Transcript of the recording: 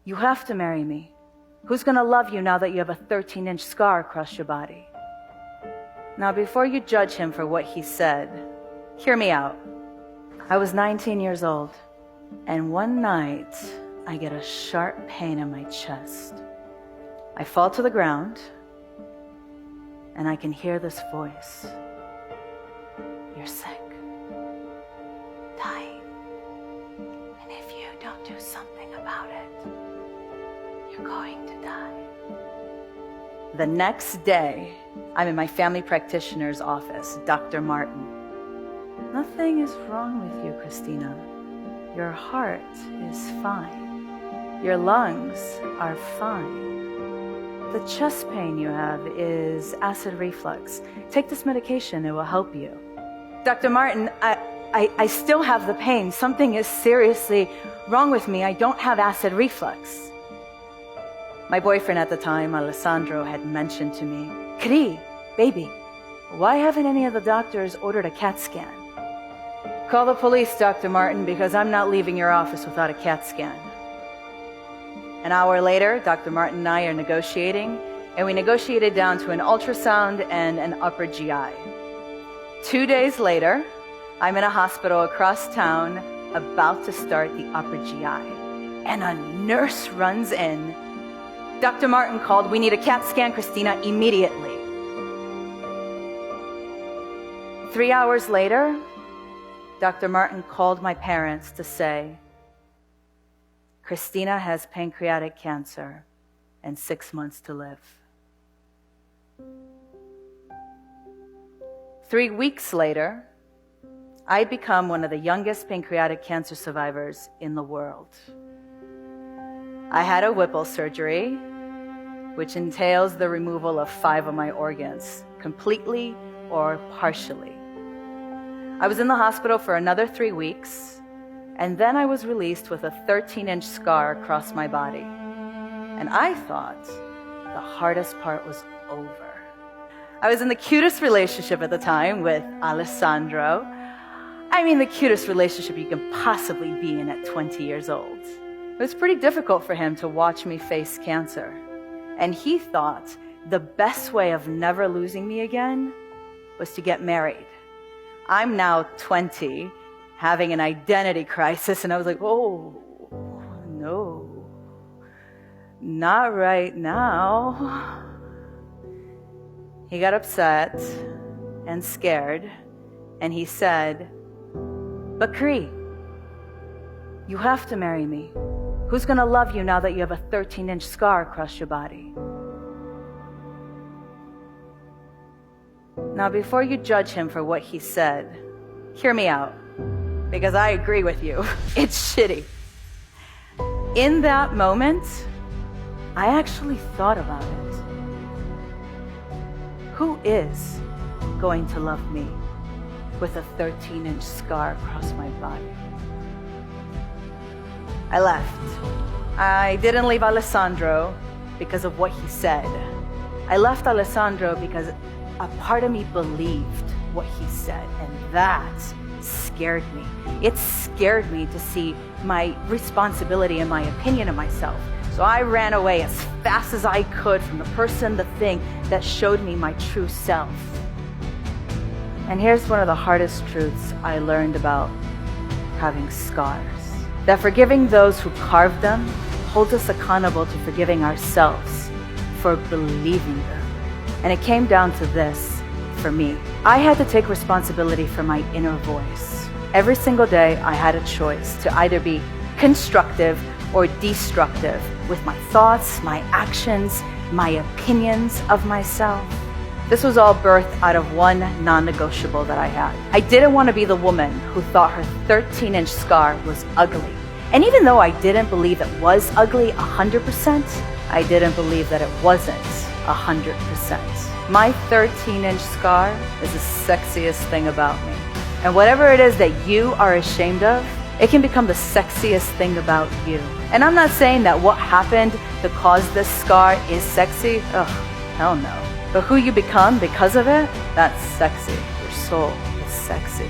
You have to marry me. Who's gonna love you now that you have a 13-inch scar across your body? Now, before you judge him for what he said, hear me out. I was 19 years old, and one night, I get a sharp pain in my chest. I fall to the ground, and I can hear this voice. You're sick. Dying. And if you don't do something about it, you're going to die. The next day, I'm in my family practitioner's office, Dr. Martin. Nothing is wrong with you, Christina. Your heart is fine. Your lungs are fine. The chest pain you have is acid reflux. Take this medication, it will help you. Dr. Martin, I still have the pain. Something is seriously wrong with me. I don't have acid reflux. My boyfriend at the time, Alessandro, had mentioned to me, Cri, baby, why haven't any of the doctors ordered a CAT scan? Call the police, Dr. Martin, because I'm not leaving your office without a CAT scan. An hour later, Dr. Martin and I are negotiating, and we negotiated down to an ultrasound and an upper GI. 2 days later, I'm in a hospital across town about to start the upper GI, and a nurse runs in. Dr. Martin called, we need a CAT scan, Christina, immediately. 3 hours later, Dr. Martin called my parents to say, Christina has pancreatic cancer and 6 months to live. 3 weeks later, I'd become one of the youngest pancreatic cancer survivors in the world. I had a Whipple surgery, which entails the removal of 5 of my organs, completely or partially. I was in the hospital for another 3 weeks, and then I was released with a 13-inch scar across my body. And I thought the hardest part was over. I was in the cutest relationship at the time with Alessandro. I mean, the cutest relationship you can possibly be in at 20 years old. It was pretty difficult for him to watch me face cancer. And he thought the best way of never losing me again was to get married. I'm now 20, having an identity crisis, and I was like, oh, no, not right now. He got upset and scared, and he said, but Cri, you have to marry me. Who's gonna love you now that you have a 13-inch scar across your body? Now, before you judge him for what he said, hear me out, because I agree with you. It's shitty. In that moment, I actually thought about it. Who is going to love me with a 13-inch scar across my body? I left. I didn't leave Alessandro because of what he said. I left Alessandro because a part of me believed what he said, and that scared me. It scared me to see my responsibility and my opinion of myself. So I ran away as fast as I could from the person, the thing that showed me my true self. And here's one of the hardest truths I learned about having scars. That forgiving those who carved them holds us accountable to forgiving ourselves for believing them. And it came down to this for me. I had to take responsibility for my inner voice. Every single day I had a choice to either be constructive or destructive with my thoughts, my actions, my opinions of myself. This was all birthed out of one non-negotiable that I had. I didn't want to be the woman who thought her 13-inch scar was ugly. And even though I didn't believe it was ugly 100%, I didn't believe that it wasn't 100%. My 13-inch scar is the sexiest thing about me. And whatever it is that you are ashamed of, it can become the sexiest thing about you. And I'm not saying that what happened to cause this scar is sexy. Ugh, hell no. But who you become because of it, that's sexy. Your soul is sexy.